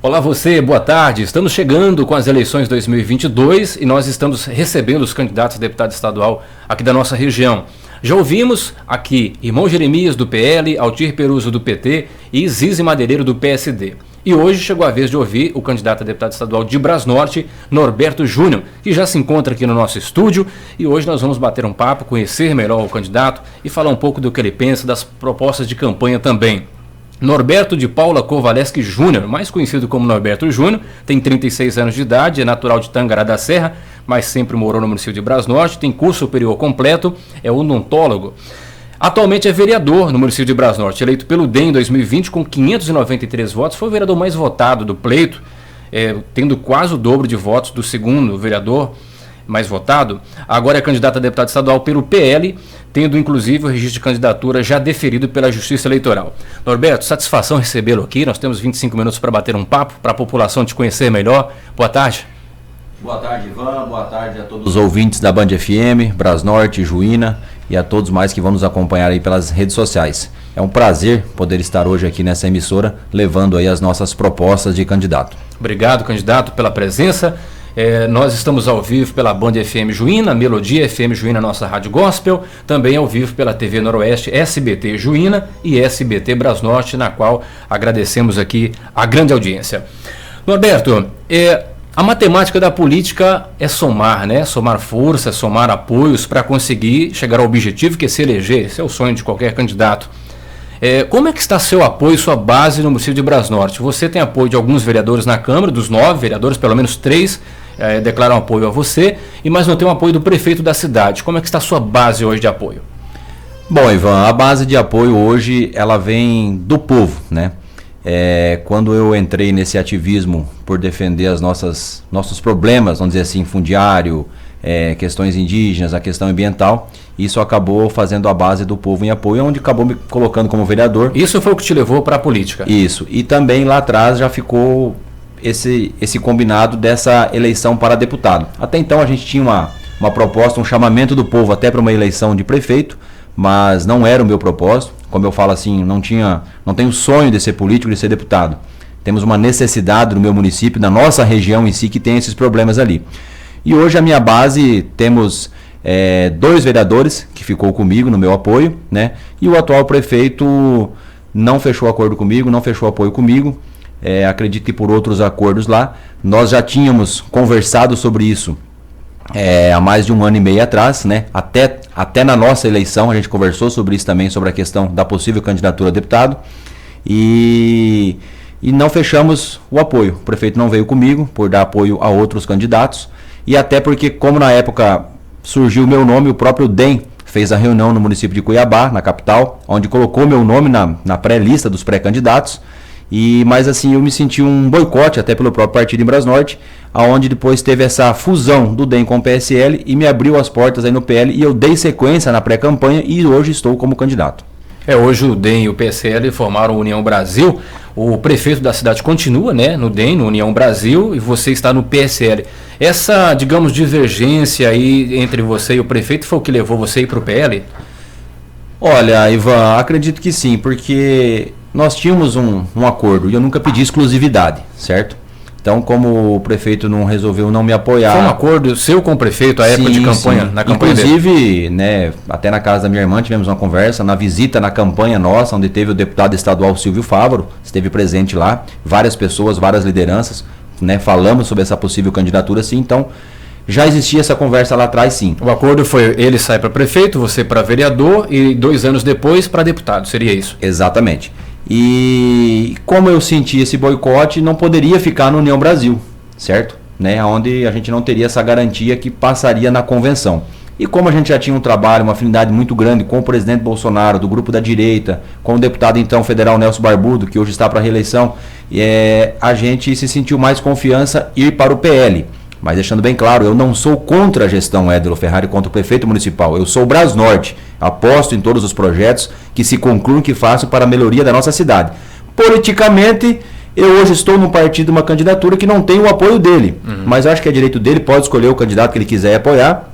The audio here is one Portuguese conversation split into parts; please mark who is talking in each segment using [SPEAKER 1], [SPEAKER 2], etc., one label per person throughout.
[SPEAKER 1] Olá você, boa tarde. Estamos chegando com as eleições 2022 e nós estamos recebendo os candidatos a deputado estadual aqui da nossa região. Já ouvimos aqui Irmão Jeremias do PL, Altir Peruso do PT e Zizi Madeireiro do PSD. E hoje chegou a vez de ouvir o candidato a deputado estadual de Brasnorte, Norberto Júnior, que já se encontra aqui no nosso estúdio. E hoje nós vamos bater um papo, conhecer melhor o candidato e falar um pouco do que ele pensa, das propostas de campanha também. Norberto de Paula Kowaleski Júnior, mais conhecido como Norberto Júnior, tem 36 anos de idade, é natural de Tangará da Serra, mas sempre morou no município de Brasnorte, tem curso superior completo, é odontólogo. Atualmente é vereador no município de Brasnorte, eleito pelo DEM em 2020 com 593 votos, foi o vereador mais votado do pleito, tendo quase o dobro de votos do segundo vereador mais votado. Agora é candidato a deputado estadual pelo PL, tendo inclusive o registro de candidatura já deferido pela Justiça Eleitoral. Norberto, satisfação recebê-lo aqui, nós temos 25 minutos para bater um papo, para a população te conhecer melhor. Boa tarde.
[SPEAKER 2] Boa tarde, Ivan, boa tarde a todos os ouvintes da Band FM, Brasnorte, Juína e a todos mais que vão nos acompanhar aí pelas redes sociais. É um prazer poder estar hoje aqui nessa emissora, levando aí as nossas propostas de candidato.
[SPEAKER 1] Obrigado, candidato, pela presença. Nós estamos ao vivo pela Band FM Juína, Melodia FM Juína, nossa rádio gospel, também ao vivo pela TV Noroeste, SBT Juína e SBT Brasnorte, na qual agradecemos aqui a grande audiência. Norberto, a matemática da política é somar, né? Somar forças, somar apoios para conseguir chegar ao objetivo que é se eleger. Esse é o sonho de qualquer candidato. Como é que está seu apoio, sua base no município de Brasnorte? Você tem apoio de alguns vereadores na Câmara, dos 9 vereadores, pelo menos 3 declaram apoio a você, mas não tem o apoio do prefeito da cidade. Como é que está a sua base hoje de apoio?
[SPEAKER 2] Bom, Ivan, a base de apoio hoje, ela vem do povo, né? Quando eu entrei nesse ativismo por defender nossos problemas, vamos dizer assim, fundiário, questões indígenas, a questão ambiental, isso acabou fazendo a base do povo em apoio, onde acabou me colocando como vereador.
[SPEAKER 1] Isso foi o que te levou para a política?
[SPEAKER 2] Isso, e também lá atrás já ficou esse combinado dessa eleição para deputado. Até então a gente tinha uma proposta, um chamamento do povo até para uma eleição de prefeito, mas não era o meu propósito. Como eu falo assim, não tenho sonho de ser político, de ser deputado. Temos uma necessidade no meu município, na nossa região em si, que tem esses problemas ali. E hoje a minha base, temos 2 vereadores que ficou comigo no meu apoio, né? E o atual prefeito não fechou acordo comigo, não fechou apoio comigo. Acredito que por outros acordos lá. Nós já tínhamos conversado sobre isso há mais de 1 ano e meio atrás, né? Até na nossa eleição a gente conversou sobre isso também, sobre a questão da possível candidatura a deputado. E não fechamos o apoio. O prefeito não veio comigo por dar apoio a outros candidatos. E até porque, como na época surgiu o meu nome, o próprio DEM fez a reunião no município de Cuiabá, na capital, onde colocou meu nome na pré-lista dos pré-candidatos. Mas assim, eu me senti um boicote até pelo próprio partido em Brasnorte, aonde depois teve essa fusão do DEM com o PSL e me abriu as portas aí no PL e eu dei sequência na pré-campanha e hoje estou como candidato.
[SPEAKER 1] Hoje o DEM e o PSL formaram a União Brasil. O prefeito da cidade continua, né, no DEM, no União Brasil, e você está no PSL. Essa, digamos, divergência aí entre você e o prefeito foi o que levou você a ir para o PL?
[SPEAKER 2] Olha, Ivan, acredito que sim, porque nós tínhamos um acordo e eu nunca pedi exclusividade, certo? Então, como o prefeito não resolveu não me apoiar...
[SPEAKER 1] Foi um acordo seu com o prefeito, a época de campanha?
[SPEAKER 2] Sim.
[SPEAKER 1] Na campanha
[SPEAKER 2] inclusive,
[SPEAKER 1] dele.
[SPEAKER 2] né, até na casa da minha irmã tivemos uma conversa, na visita na campanha nossa, onde teve o deputado estadual Silvio Fávaro, esteve presente lá, várias pessoas, várias lideranças, né, falamos sobre essa possível candidatura, sim, então... Já existia essa conversa lá atrás, sim.
[SPEAKER 1] O acordo foi ele sai para prefeito, você para vereador e 2 anos depois para deputado, seria isso?
[SPEAKER 2] Exatamente. E como eu senti esse boicote, não poderia ficar no União Brasil, certo? Né? Onde a gente não teria essa garantia que passaria na convenção. E como a gente já tinha um trabalho, uma afinidade muito grande com o presidente Bolsonaro, do grupo da direita, com o deputado então federal Nelson Barbudo, que hoje está para a reeleição, a gente se sentiu mais confiança ir para o PL. Mas deixando bem claro, eu não sou contra a gestão Édelo Ferrari, contra o prefeito municipal. Eu sou o Brasnorte. Aposto em todos os projetos que se concluam, que façam para a melhoria da nossa cidade. Politicamente, eu hoje estou num partido, uma candidatura que não tem o apoio dele. Mas eu acho que é direito dele, pode escolher o candidato que ele quiser apoiar.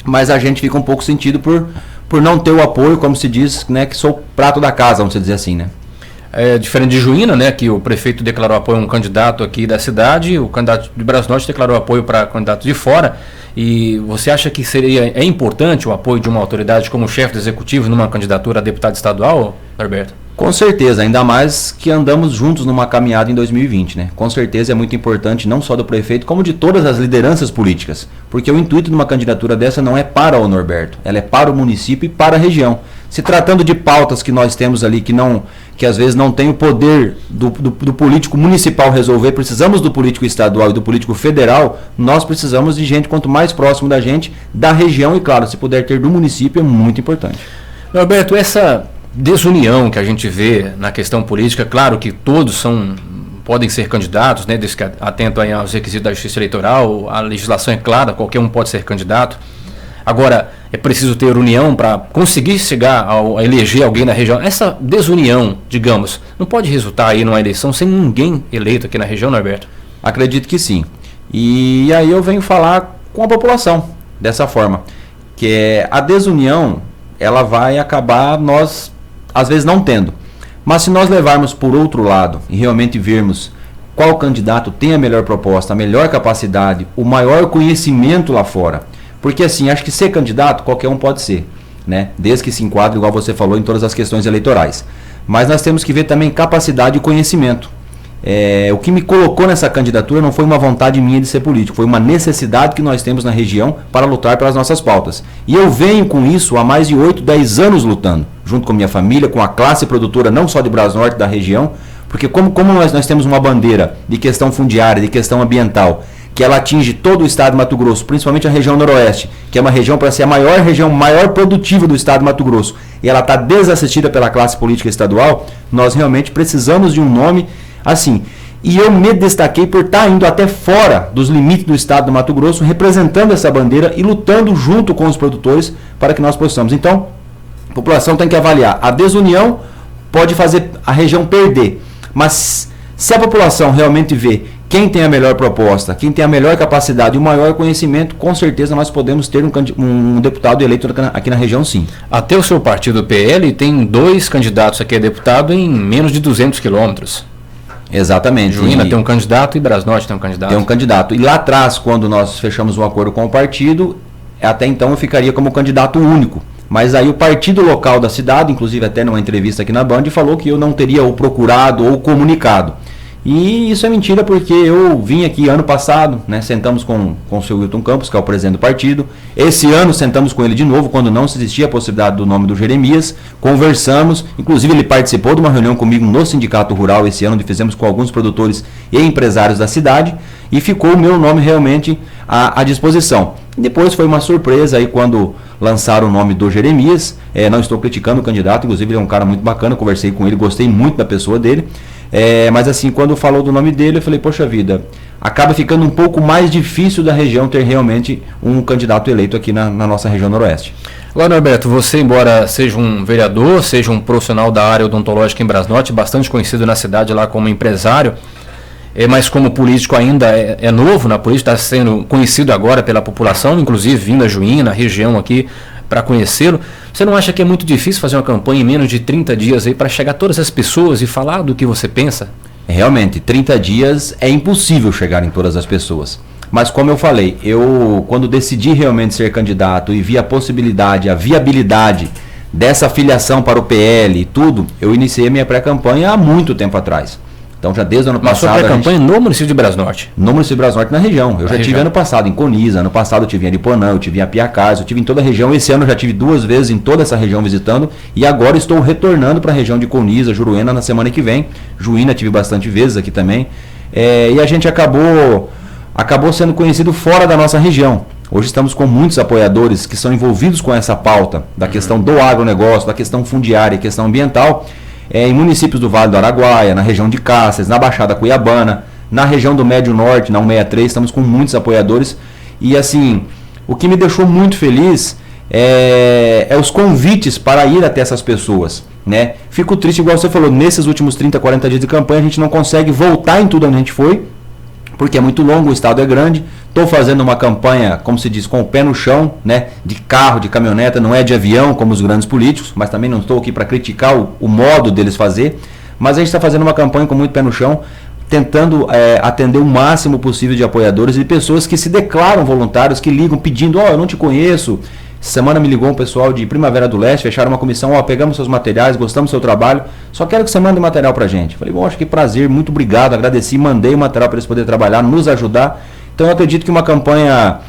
[SPEAKER 2] Mas a gente fica um pouco sentido por não ter o apoio, como se diz, né, que sou prato da casa, vamos dizer assim, né?
[SPEAKER 1] Diferente de Juína, né, que o prefeito declarou apoio a um candidato aqui da cidade, o candidato de Brasnorte declarou apoio para candidato de fora. E você acha que é importante o apoio de uma autoridade como chefe do executivo numa candidatura a deputado estadual, Norberto?
[SPEAKER 2] Com certeza, ainda mais que andamos juntos numa caminhada em 2020, né? Com certeza é muito importante, não só do prefeito, como de todas as lideranças políticas. Porque o intuito de uma candidatura dessa não é para o Norberto, ela é para o município e para a região. Se tratando de pautas que nós temos ali que às vezes não tem o poder do político municipal resolver, precisamos do político estadual e do político federal, nós precisamos de gente quanto mais próximo da gente, da região e, claro, se puder ter do município, é muito importante.
[SPEAKER 1] Norberto, essa desunião que a gente vê na questão política, claro que todos podem ser candidatos, né, desde que atento aí aos requisitos da Justiça Eleitoral, a legislação é clara, qualquer um pode ser candidato. Agora, é preciso ter união para conseguir chegar a eleger alguém na região. Essa desunião, digamos, não pode resultar aí numa eleição sem ninguém eleito aqui na região, Norberto?
[SPEAKER 2] Acredito que sim. E aí eu venho falar com a população dessa forma, que é a desunião, ela vai acabar nós, às vezes, não tendo. Mas se nós levarmos por outro lado e realmente vermos qual candidato tem a melhor proposta, a melhor capacidade, o maior conhecimento lá fora. Porque assim, acho que ser candidato, qualquer um pode ser, né? Desde que se enquadre, igual você falou, em todas as questões eleitorais. Mas nós temos que ver também capacidade e conhecimento. O que me colocou nessa candidatura não foi uma vontade minha de ser político, foi uma necessidade que nós temos na região para lutar pelas nossas pautas. E eu venho com isso há mais de 8, 10 anos lutando, junto com minha família, com a classe produtora, não só de Brasnorte, da região, porque como nós temos uma bandeira de questão fundiária, de questão ambiental, que ela atinge todo o estado de Mato Grosso, principalmente a região noroeste, que é uma região para ser a região maior produtiva do estado de Mato Grosso, e ela está desassistida pela classe política estadual, nós realmente precisamos de um nome assim. E eu me destaquei por estar indo até fora dos limites do estado do Mato Grosso, representando essa bandeira e lutando junto com os produtores para que nós possamos. Então, a população tem que avaliar. A desunião pode fazer a região perder, mas se a população realmente vê quem tem a melhor proposta, quem tem a melhor capacidade e o maior conhecimento, com certeza nós podemos ter um deputado eleito aqui na região, sim.
[SPEAKER 1] Até o seu partido, o PL, tem 2 candidatos aqui a deputado em menos de 200 quilômetros.
[SPEAKER 2] Exatamente.
[SPEAKER 1] Juína tem um candidato e Brasnorte tem um candidato.
[SPEAKER 2] Tem um candidato. E lá atrás, quando nós fechamos um acordo com o partido, até então eu ficaria como candidato único. Mas aí o partido local da cidade, inclusive até numa entrevista aqui na Band, falou que eu não teria ou procurado ou comunicado. E isso é mentira, porque eu vim aqui ano passado, né, sentamos com o seu Wilton Campos, que é o presidente do partido. Esse ano sentamos com ele de novo, quando não se existia a possibilidade do nome do Jeremias. Conversamos, inclusive ele participou de uma reunião comigo no Sindicato Rural esse ano, onde fizemos com alguns produtores e empresários da cidade, e ficou o meu nome realmente à disposição. E depois foi uma surpresa aí quando lançaram o nome do Jeremias. Não estou criticando o candidato, inclusive ele é um cara muito bacana, conversei com ele, gostei muito da pessoa dele. Mas assim, quando falou do nome dele, eu falei, poxa vida, acaba ficando um pouco mais difícil da região ter realmente um candidato eleito aqui na nossa região noroeste.
[SPEAKER 1] Agora, Norberto, você, embora seja um vereador, seja um profissional da área odontológica em Brasnorte, bastante conhecido na cidade lá como empresário, mas como político ainda é novo na política, está sendo conhecido agora pela população, inclusive vindo a Juína, a região aqui, para conhecê-lo. Você não acha que é muito difícil fazer uma campanha em menos de 30 dias aí para chegar a todas as pessoas e falar do que você pensa?
[SPEAKER 2] Realmente, 30 dias é impossível chegar em todas as pessoas. Mas como eu falei, quando decidi realmente ser candidato e vi a possibilidade, a viabilidade dessa filiação para o PL e tudo, eu iniciei a minha pré-campanha há muito tempo atrás. Então já desde o ano passado...
[SPEAKER 1] Mas sua pré-campanha no município de Brasnorte?
[SPEAKER 2] No município de Brasnorte, na região. Eu já tive ano passado em Coniza, ano passado eu tive em Aripuanã, eu tive em Apiacás, eu tive em toda a região. Esse ano eu já tive 2 vezes em toda essa região visitando. E agora estou retornando para a região de Coniza, Juruena, na semana que vem. Juína tive bastante vezes aqui também. E a gente acabou sendo conhecido fora da nossa região. Hoje estamos com muitos apoiadores que são envolvidos com essa pauta da questão do agronegócio, da questão fundiária e questão ambiental. Em municípios do Vale do Araguaia, na região de Cáceres, na Baixada Cuiabana, na região do Médio Norte, na 163, estamos com muitos apoiadores. E assim, o que me deixou muito feliz é os convites para ir até essas pessoas, né? Fico triste, igual você falou, nesses últimos 30, 40 dias de campanha, a gente não consegue voltar em tudo onde a gente foi, porque é muito longo, o estado é grande. Estou fazendo uma campanha, como se diz, com o pé no chão, né, de carro, de caminhoneta, não é de avião como os grandes políticos, mas também não estou aqui para criticar o modo deles fazer. Mas a gente está fazendo uma campanha com muito pé no chão, tentando atender o máximo possível de apoiadores e pessoas que se declaram voluntários, que ligam pedindo, eu não te conheço. Semana me ligou um pessoal de Primavera do Leste, fecharam uma comissão, pegamos seus materiais, gostamos do seu trabalho, só quero que você mande material pra gente. Falei, acho que prazer, muito obrigado, agradeci, mandei o material para eles poderem trabalhar, nos ajudar. Então eu acredito que uma campanha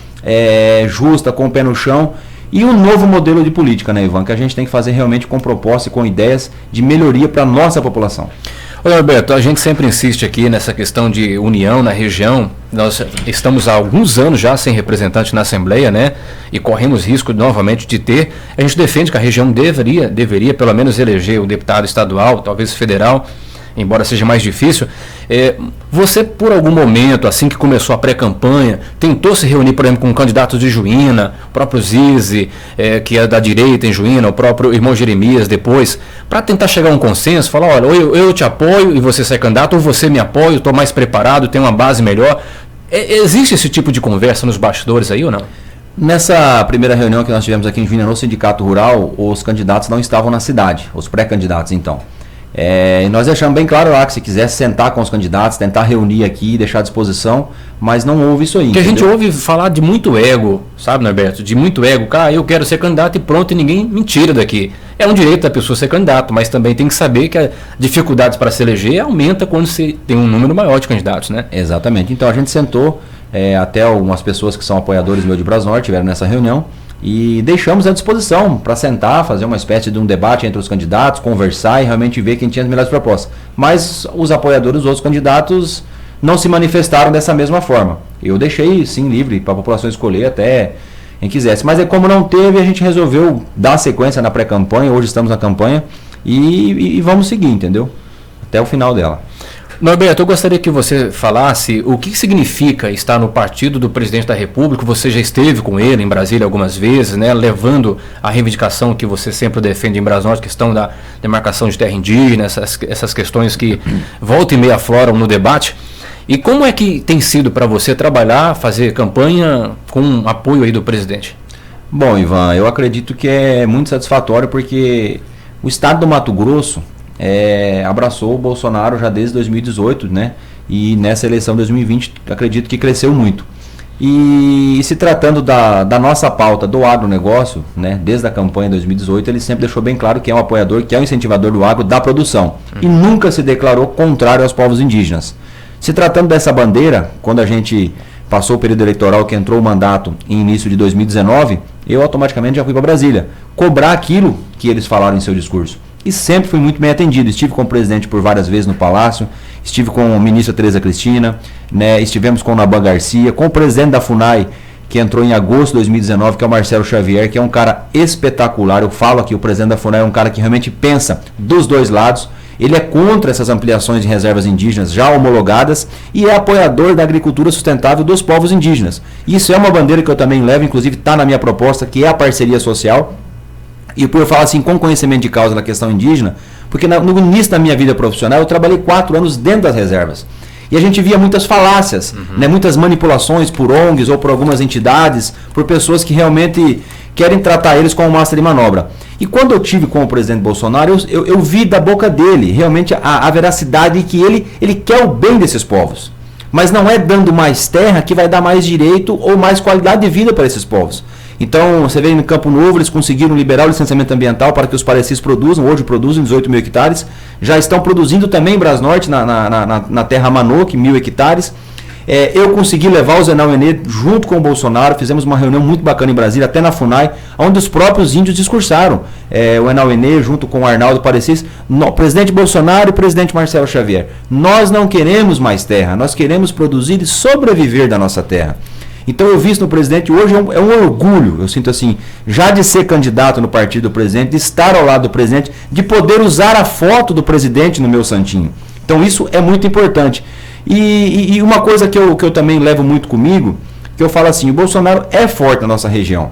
[SPEAKER 2] justa, com o pé no chão, e um novo modelo de política, né, Ivan, que a gente tem que fazer realmente com propostas e com ideias de melhoria para a nossa população.
[SPEAKER 1] Olha, Alberto, a gente sempre insiste aqui nessa questão de união na região. Nós estamos há alguns anos já sem representante na Assembleia, né? E corremos risco novamente de ter. A gente defende que a região deveria pelo menos eleger o deputado estadual, talvez federal, embora seja mais difícil. Você, por algum momento, assim que começou a pré-campanha, tentou se reunir, por exemplo, com candidatos de Juína, o próprio Zizi, que é da direita em Juína, o próprio irmão Jeremias depois, para tentar chegar a um consenso, falar, olha, ou eu te apoio e você sai candidato, ou você me apoia, eu estou mais preparado, tenho uma base melhor. Existe esse tipo de conversa nos bastidores aí ou não?
[SPEAKER 2] Nessa primeira reunião que nós tivemos aqui em Juína, no Sindicato Rural, os candidatos não estavam na cidade, os pré-candidatos então. E nós deixamos bem claro lá que se quisesse sentar com os candidatos, tentar reunir aqui, deixar à disposição, mas não houve isso aí.
[SPEAKER 1] Porque a gente ouve falar de muito ego, sabe, Norberto? De muito ego, eu quero ser candidato e pronto, e ninguém me tira daqui. É um direito da pessoa ser candidato, mas também tem que saber que a dificuldade para se eleger aumenta quando se tem um número maior de candidatos, né?
[SPEAKER 2] Exatamente. Então a gente sentou, até algumas pessoas que são apoiadores meu de Brasnorte estiveram nessa reunião, e deixamos à disposição para sentar, fazer uma espécie de um debate entre os candidatos, conversar e realmente ver quem tinha as melhores propostas. Mas os apoiadores dos outros candidatos não se manifestaram dessa mesma forma. Eu deixei, sim, livre para a população escolher até quem quisesse. Mas como não teve, a gente resolveu dar sequência na pré-campanha, hoje estamos na campanha e vamos seguir, entendeu? Até o final dela.
[SPEAKER 1] Norberto, eu gostaria que você falasse o que significa estar no partido do presidente da República. Você já esteve com ele em Brasília algumas vezes, né, levando a reivindicação que você sempre defende em Brasnorte, questão da demarcação de terra indígena, essas questões que volta e meia afloram no debate. E como é que tem sido para você trabalhar, fazer campanha com apoio aí do presidente?
[SPEAKER 2] Bom, Ivan, eu acredito que é muito satisfatório porque o estado do Mato Grosso abraçou o Bolsonaro já desde 2018, né? E nessa eleição de 2020 acredito que cresceu muito. E se tratando da nossa pauta do agronegócio, né? Desde a campanha de 2018, ele sempre deixou bem claro que é um apoiador, que é um incentivador do agro, da produção. E nunca se declarou contrário aos povos indígenas. Se tratando dessa bandeira, quando a gente passou o período eleitoral, que entrou o mandato em início de 2019, eu automaticamente já fui para Brasília cobrar aquilo que eles falaram em seu discurso. E sempre fui muito bem atendido. Estive com o presidente por várias vezes no Palácio, estive com a ministra Tereza Cristina, né, estivemos com o Naban Garcia, com o presidente da FUNAI, que entrou em agosto de 2019, que é o Marcelo Xavier, que é um cara espetacular. Eu falo aqui, o presidente da FUNAI é um cara que realmente pensa dos dois lados. Ele é contra essas ampliações de reservas indígenas já homologadas e é apoiador da agricultura sustentável dos povos indígenas. Isso é uma bandeira que eu também levo, inclusive está na minha proposta, que é a parceria social. E por eu falar assim, com conhecimento de causa da questão indígena, porque no início da minha vida profissional eu trabalhei 4 anos dentro das reservas. E a gente via muitas falácias, né, muitas manipulações por ONGs ou por algumas entidades, por pessoas que realmente querem tratar eles como massa de manobra. E quando eu tive com o presidente Bolsonaro, eu vi da boca dele realmente a veracidade que ele quer o bem desses povos. Mas não é dando mais terra que vai dar mais direito ou mais qualidade de vida para esses povos. Então, você vê no Campo Novo, eles conseguiram liberar o licenciamento ambiental para que os parecis produzam, hoje produzem 18 mil hectares, já estão produzindo também em Brasnorte, na terra Manoque, 1.000 hectares. Eu consegui levar o Zé Nauenê junto com o Bolsonaro, fizemos uma reunião muito bacana em Brasília, até na FUNAI, onde os próprios índios discursaram. O Enauenê junto com o Arnaldo Parecis, presidente Bolsonaro e presidente Marcelo Xavier. Nós não queremos mais terra, nós queremos produzir e sobreviver da nossa terra. Então eu vi isso no presidente, hoje é um orgulho, eu sinto assim, já de ser candidato no partido do presidente, de estar ao lado do presidente, de poder usar a foto do presidente no meu santinho. Então isso é muito importante. E uma coisa que eu também levo muito comigo, que eu falo assim, o Bolsonaro é forte na nossa região.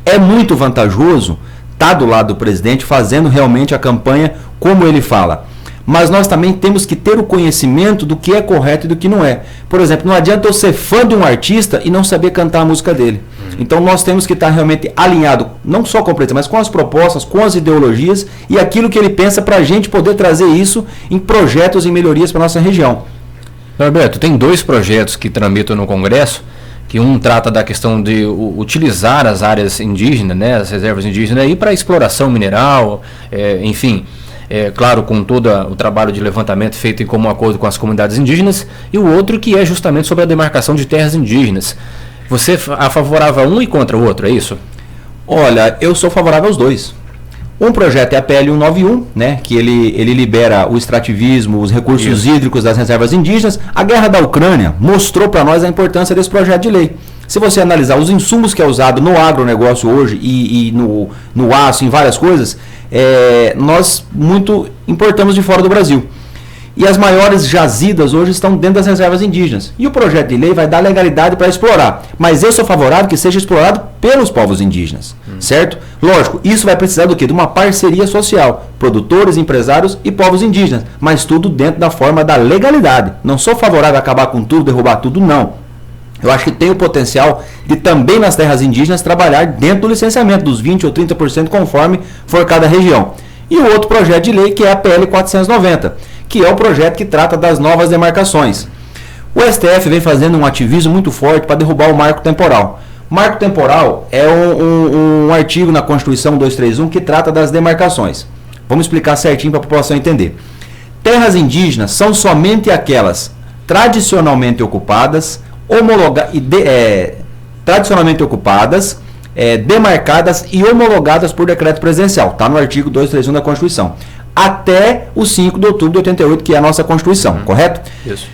[SPEAKER 2] É muito vantajoso estar do lado do presidente, fazendo realmente a campanha como ele fala. mas nós também temos que ter o conhecimento do que é correto e do que não é. Por exemplo, não adianta eu ser fã de um artista e não saber cantar a música dele. Então nós temos que estar realmente alinhado, não só com a empresa, mas com as propostas, com as ideologias e aquilo que ele pensa para a gente poder trazer isso em projetos e melhorias para a nossa região.
[SPEAKER 1] Norberto, tem 2 projetos que tramitam no Congresso, que um trata da questão de utilizar as áreas indígenas, né, as reservas indígenas, para exploração mineral, enfim, claro, com todo o trabalho de levantamento feito em comum acordo com as comunidades indígenas, e o outro que é justamente sobre a demarcação de terras indígenas. Você é favorável a um e contra o outro, é isso?
[SPEAKER 2] Olha, eu sou favorável aos 2. Um projeto é a PL 191, né, que ele libera o extrativismo, os recursos hídricos das reservas indígenas. A guerra da Ucrânia mostrou para nós a importância desse projeto de lei. Se você analisar os insumos que é usado no agronegócio hoje e no aço, em várias coisas, nós muito importamos de fora do Brasil. E as maiores jazidas hoje estão dentro das reservas indígenas. E o projeto de lei vai dar legalidade para explorar. Mas eu sou favorável que seja explorado pelos povos indígenas. Certo? Lógico, isso vai precisar do quê? De uma parceria social. Produtores, empresários e povos indígenas. Mas tudo dentro da forma da legalidade. Não sou favorável a acabar com tudo, derrubar tudo, não. Eu acho que tem o potencial de também nas terras indígenas trabalhar dentro do licenciamento, dos 20% ou 30% conforme for cada região. E o outro projeto de lei que é a PL 490, que é o projeto que trata das novas demarcações. O STF vem fazendo um ativismo muito forte para derrubar o marco temporal. Marco temporal é um artigo na Constituição 231 que trata das demarcações. Vamos explicar certinho para a população entender. Terras indígenas são somente aquelas tradicionalmente ocupadas, demarcadas e homologadas por decreto presidencial. Está no artigo 231 da Constituição. Até o 5 de outubro de 88, que é a nossa Constituição, correto?
[SPEAKER 1] Isso.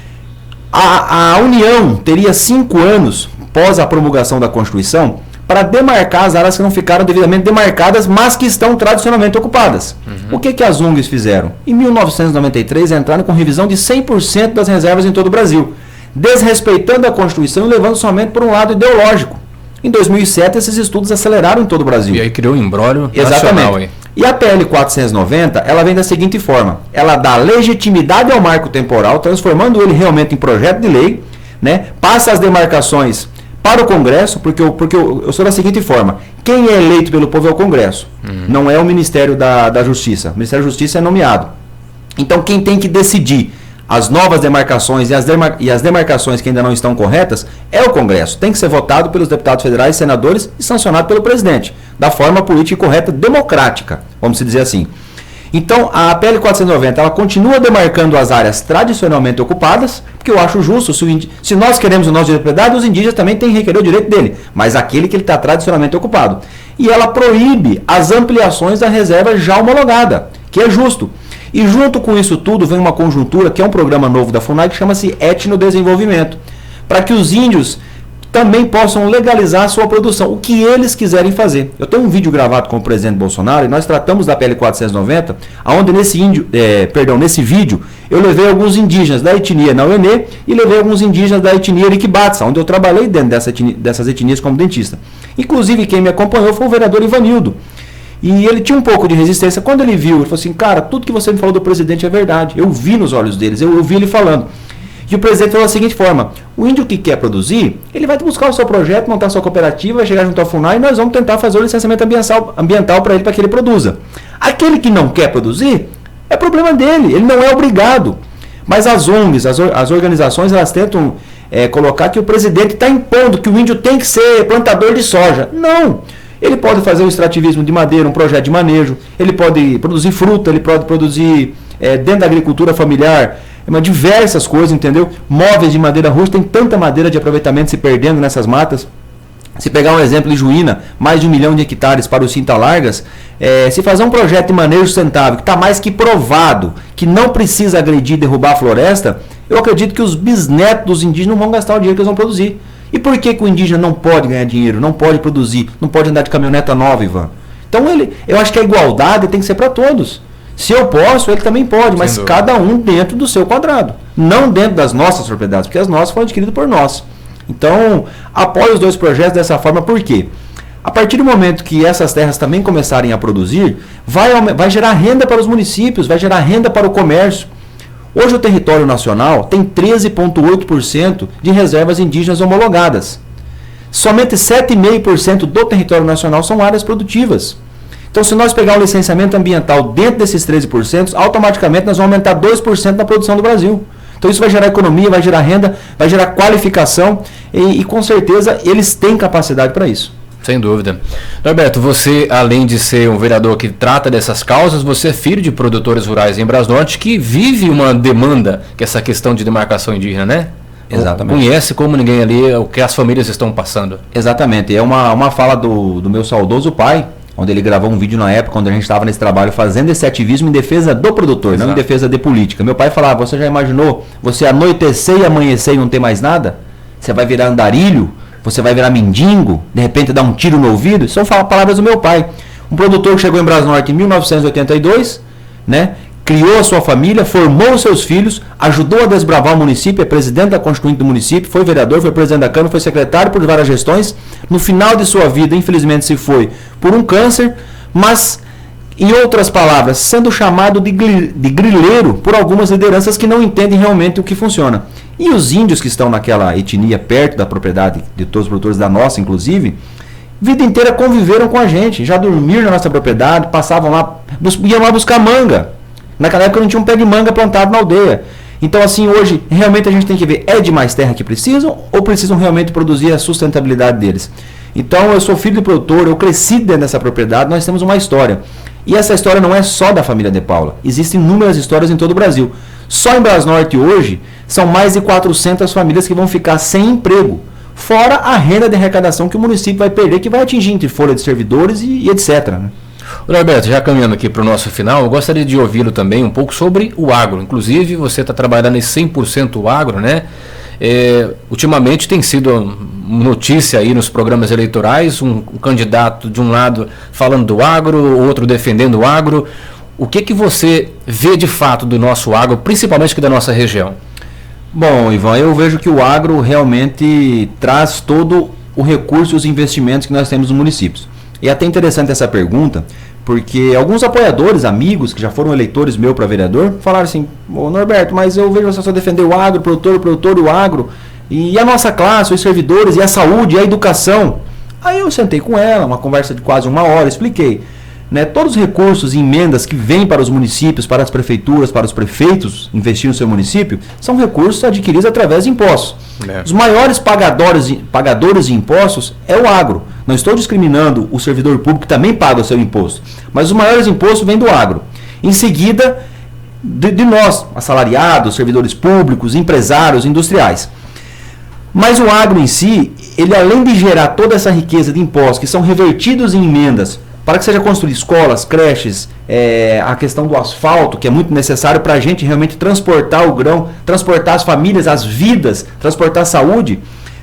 [SPEAKER 2] A União teria 5 anos pós a promulgação da Constituição para demarcar as áreas que não ficaram devidamente demarcadas, mas que estão tradicionalmente ocupadas. O que as ONGs fizeram? Em 1993 entraram com revisão de 100% das reservas em todo o Brasil, desrespeitando a Constituição e levando somente por um lado ideológico. Em 2007 esses estudos aceleraram em todo o Brasil.
[SPEAKER 1] E aí criou um imbróglio
[SPEAKER 2] nacional.
[SPEAKER 1] Nacional, hein?
[SPEAKER 2] E a PL 490, ela vem da seguinte forma: ela dá legitimidade ao marco temporal, transformando ele realmente em projeto de lei, né? Passa as demarcações para o Congresso, porque eu sou da seguinte forma: quem é eleito pelo povo é o Congresso, não é o Ministério da Justiça. O Ministério da Justiça é nomeado. Então quem tem que decidir as novas demarcações e as demarcações que ainda não estão corretas é o Congresso. Tem que ser votado pelos deputados federais, senadores e sancionado pelo presidente, da forma política correta, democrática, vamos dizer assim. Então, a PL 490, ela continua demarcando as áreas tradicionalmente ocupadas, porque eu acho justo, se nós queremos o nosso direito de propriedade, os indígenas também têm que requerer o direito dele, mas aquele que ele está tradicionalmente ocupado. E ela proíbe as ampliações da reserva já homologada, que é justo. E junto com isso tudo vem uma conjuntura, que é um programa novo da FUNAI, que chama-se Etnodesenvolvimento, para que os índios também possam legalizar a sua produção, o que eles quiserem fazer. Eu tenho um vídeo gravado com o presidente Bolsonaro e nós tratamos da PL 490, onde nesse vídeo eu levei alguns indígenas da etnia Nauenê e levei alguns indígenas da etnia Ariquibatsa, onde eu trabalhei dentro dessas etnias como dentista. Inclusive quem me acompanhou foi o vereador Ivanildo. E ele tinha um pouco de resistência. Quando ele viu, ele falou assim: cara, tudo que você me falou do presidente é verdade. Eu vi nos olhos deles, eu vi ele falando. E o presidente falou da seguinte forma: o índio que quer produzir, ele vai buscar o seu projeto, montar a sua cooperativa, vai chegar junto ao FUNAI e nós vamos tentar fazer o licenciamento ambiental para ele, para que ele produza. Aquele que não quer produzir, é problema dele, ele não é obrigado. Mas as ONGs, as organizações, elas tentam colocar que o presidente está impondo que o índio tem que ser plantador de soja. Não! Ele pode fazer um extrativismo de madeira, um projeto de manejo, ele pode produzir fruta, ele pode produzir dentro da agricultura familiar, diversas coisas, entendeu? Móveis de madeira rústica, tem tanta madeira de aproveitamento se perdendo nessas matas. Se pegar um exemplo de Juína, mais de 1 milhão de hectares para os Cintalargas, se fazer um projeto de manejo sustentável, que está mais que provado, que não precisa agredir e derrubar a floresta, eu acredito que os bisnetos dos indígenas não vão gastar o dinheiro que eles vão produzir. E por que o indígena não pode ganhar dinheiro, não pode produzir, não pode andar de caminhoneta nova, Ivan? Então eu acho que a igualdade tem que ser para todos. Se eu posso, ele também pode, mas cada um dentro do seu quadrado. Não dentro das nossas propriedades, porque as nossas foram adquiridas por nós. Então, apoio os 2 projetos dessa forma, por quê? A partir do momento que essas terras também começarem a produzir, vai gerar renda para os municípios, vai gerar renda para o comércio. Hoje o território nacional tem 13,8% de reservas indígenas homologadas. Somente 7,5% do território nacional são áreas produtivas. Então, se nós pegar o licenciamento ambiental dentro desses 13%, automaticamente nós vamos aumentar 2% na produção do Brasil. Então, isso vai gerar economia, vai gerar renda, vai gerar qualificação e com certeza, eles têm capacidade para isso.
[SPEAKER 1] Sem dúvida. Norberto, você, além de ser um vereador que trata dessas causas, você é filho de produtores rurais em Brasnorte que vive uma demanda, que é essa questão de demarcação indígena, né?
[SPEAKER 2] Exatamente.
[SPEAKER 1] Conhece como ninguém ali o que as famílias estão passando.
[SPEAKER 2] Exatamente. É uma fala do meu saudoso pai, onde ele gravou um vídeo na época, quando a gente estava nesse trabalho fazendo esse ativismo em defesa do produtor, Exato. Não em defesa de política. Meu pai falava, você já imaginou, você anoitecer e amanhecer e não ter mais nada? Você vai virar andarilho? Você vai virar mendigo, de repente dar um tiro no ouvido? Isso são palavras do meu pai. Um produtor que chegou em Brasnorte em 1982, né? Criou a sua família, formou os seus filhos, ajudou a desbravar o município, é presidente da Constituinte do município, foi vereador, foi presidente da Câmara, foi secretário por várias gestões. No final de sua vida, infelizmente, se foi por um câncer, mas, em outras palavras, sendo chamado de grileiro por algumas lideranças que não entendem realmente o que funciona. E os índios que estão naquela etnia perto da propriedade de todos os produtores, da nossa inclusive, vida inteira conviveram com a gente, já dormiram na nossa propriedade, passavam lá, iam lá buscar manga. Naquela época não tinha um pé de manga plantado na aldeia. Então assim, hoje, realmente a gente tem que ver, é de mais terra que precisam ou precisam realmente produzir a sustentabilidade deles? Então eu sou filho de produtor, eu cresci dentro dessa propriedade, nós temos uma história. E essa história não é só da família De Paula, existem inúmeras histórias em todo o Brasil. Só em Brasnorte hoje, são mais de 400 famílias que vão ficar sem emprego, fora a renda de arrecadação que o município vai perder, que vai atingir entre folha de servidores e etc. Né?
[SPEAKER 1] Norberto, já caminhando aqui para o nosso final, eu gostaria de ouvi-lo também um pouco sobre o agro. Inclusive, você está trabalhando em 100% agro, né? Ultimamente tem sido notícia aí nos programas eleitorais, um candidato de um lado falando do agro, outro defendendo o agro. O que você vê de fato do nosso agro, principalmente aqui da nossa região?
[SPEAKER 2] Bom, Ivan, eu vejo que o agro realmente traz todo o recurso e os investimentos que nós temos no município. E é até interessante essa pergunta, porque alguns apoiadores, amigos, que já foram eleitores meu para vereador, falaram assim, ô Norberto, mas eu vejo você só defender o agro, o produtor e o agro, e a nossa classe, os servidores, e a saúde, e a educação. Aí eu sentei com ela, uma conversa de quase 1 hora, expliquei. Né, todos os recursos e emendas que vêm para os municípios, para as prefeituras, para os prefeitos investir no seu município, são recursos adquiridos através de impostos. Os maiores pagadores de impostos é o agro. Não estou discriminando o servidor público que também paga o seu imposto, mas os maiores impostos vêm do agro. Em seguida, de nós, assalariados, servidores públicos, empresários, industriais. Mas o agro em si, ele além de gerar toda essa riqueza de impostos que são revertidos em emendas, para que seja construído escolas, creches, a questão do asfalto, que é muito necessário para a gente realmente transportar o grão, transportar as famílias, as vidas, transportar a saúde,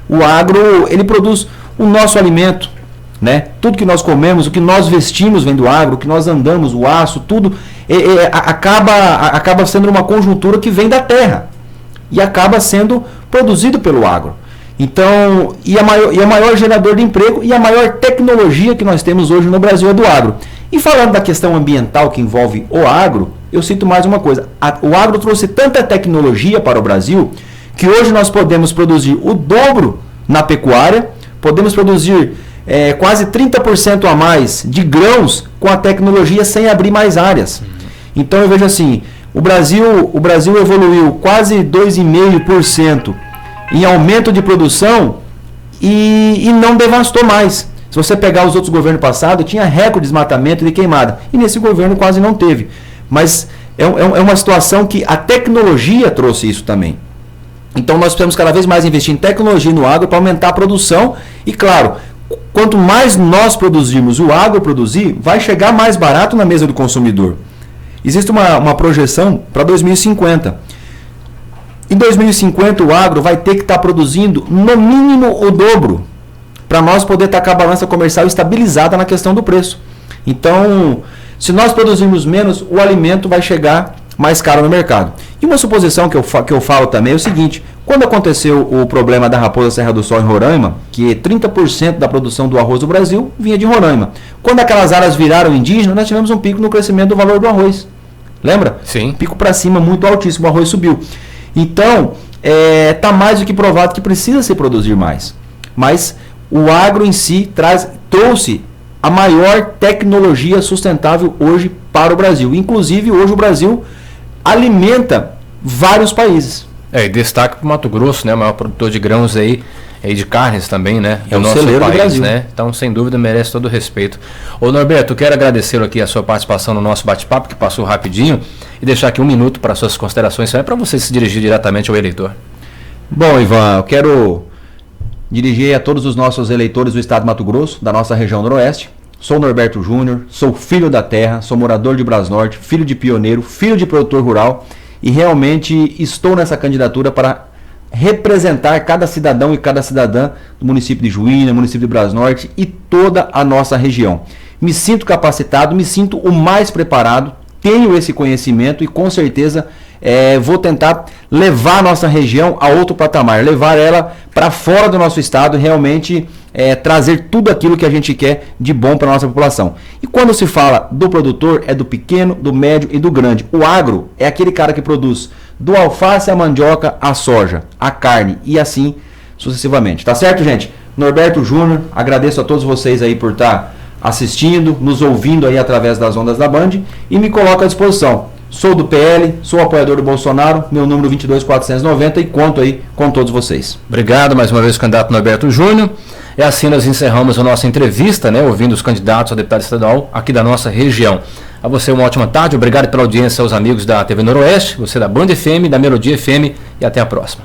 [SPEAKER 2] o agro, ele produz o nosso alimento, né? Tudo que nós comemos, o que nós vestimos vem do agro, o que nós andamos, o aço, tudo acaba sendo uma conjuntura que vem da terra e acaba sendo produzido pelo agro. Então, e a maior gerador de emprego e a maior tecnologia que nós temos hoje no Brasil é do agro. E falando da questão ambiental que envolve o agro, eu cito mais uma coisa. O agro trouxe tanta tecnologia para o Brasil que hoje nós podemos produzir o dobro na pecuária, podemos produzir quase 30% a mais de grãos com a tecnologia sem abrir mais áreas. Então eu vejo assim, o Brasil evoluiu quase 2,5% em aumento de produção e não devastou mais. Se você pegar os outros governos passados, tinha recorde de desmatamento e de queimada. E nesse governo quase não teve. Mas é uma situação que a tecnologia trouxe isso também. Então nós precisamos cada vez mais investir em tecnologia no agro para aumentar a produção. E claro, quanto mais nós produzirmos, o agro produzir, vai chegar mais barato na mesa do consumidor. Existe uma projeção para 2050. Em 2050 o agro vai ter que estar produzindo no mínimo o dobro para nós poder estar com a balança comercial estabilizada na questão do preço. Então, se nós produzirmos menos, o alimento vai chegar mais caro no mercado. E uma suposição que eu falo também é o seguinte, Quando aconteceu o problema da Raposa Serra do Sol em Roraima, que 30% da produção do arroz do Brasil vinha de Roraima. Quando aquelas áreas viraram indígenas, nós tivemos um pico no crescimento do valor do arroz. Lembra?
[SPEAKER 1] Sim.
[SPEAKER 2] Pico para cima muito altíssimo, o arroz subiu. Então, está mais do que provado que precisa se produzir mais. Mas o agro em si trouxe a maior tecnologia sustentável hoje para o Brasil. Inclusive, hoje o Brasil alimenta vários países.
[SPEAKER 1] E destaque para o Mato Grosso, né? O maior produtor de grãos aí, e de carnes também, né?
[SPEAKER 2] É o celeiro do Brasil,
[SPEAKER 1] né? Então, sem dúvida, merece todo o respeito. Ô Norberto, quero agradecer aqui a sua participação no nosso bate-papo, que passou rapidinho, e deixar aqui um minuto para suas considerações, para você se dirigir diretamente ao eleitor.
[SPEAKER 2] Bom, Ivan, eu quero dirigir a todos os nossos eleitores do estado de Mato Grosso, da nossa região noroeste. Sou Norberto Júnior, sou filho da terra, sou morador de Brasnorte, filho de pioneiro, filho de produtor rural, e realmente estou nessa candidatura para representar cada cidadão e cada cidadã do município de Juína, município de Brasnorte e toda a nossa região. Me sinto capacitado, me sinto o mais preparado, tenho esse conhecimento e com certeza vou tentar levar a nossa região a outro patamar, levar ela para fora do nosso estado e realmente trazer tudo aquilo que a gente quer de bom para a nossa população. E quando se fala do produtor, é do pequeno, do médio e do grande. O agro é aquele cara que produz do alface, a mandioca, a soja, a carne e assim sucessivamente. Tá certo, gente? Norberto Júnior, agradeço a todos vocês aí por estar assistindo, nos ouvindo aí através das ondas da Band e me coloco à disposição. Sou do PL, sou apoiador do Bolsonaro, meu número 22490 e conto aí com todos vocês.
[SPEAKER 1] Obrigado mais uma vez, candidato Norberto Júnior. E assim nós encerramos a nossa entrevista, né, ouvindo os candidatos a deputado estadual aqui da nossa região. A você uma ótima tarde, obrigado pela audiência aos amigos da TV Noroeste, você da Band FM, da Melodia FM e até a próxima.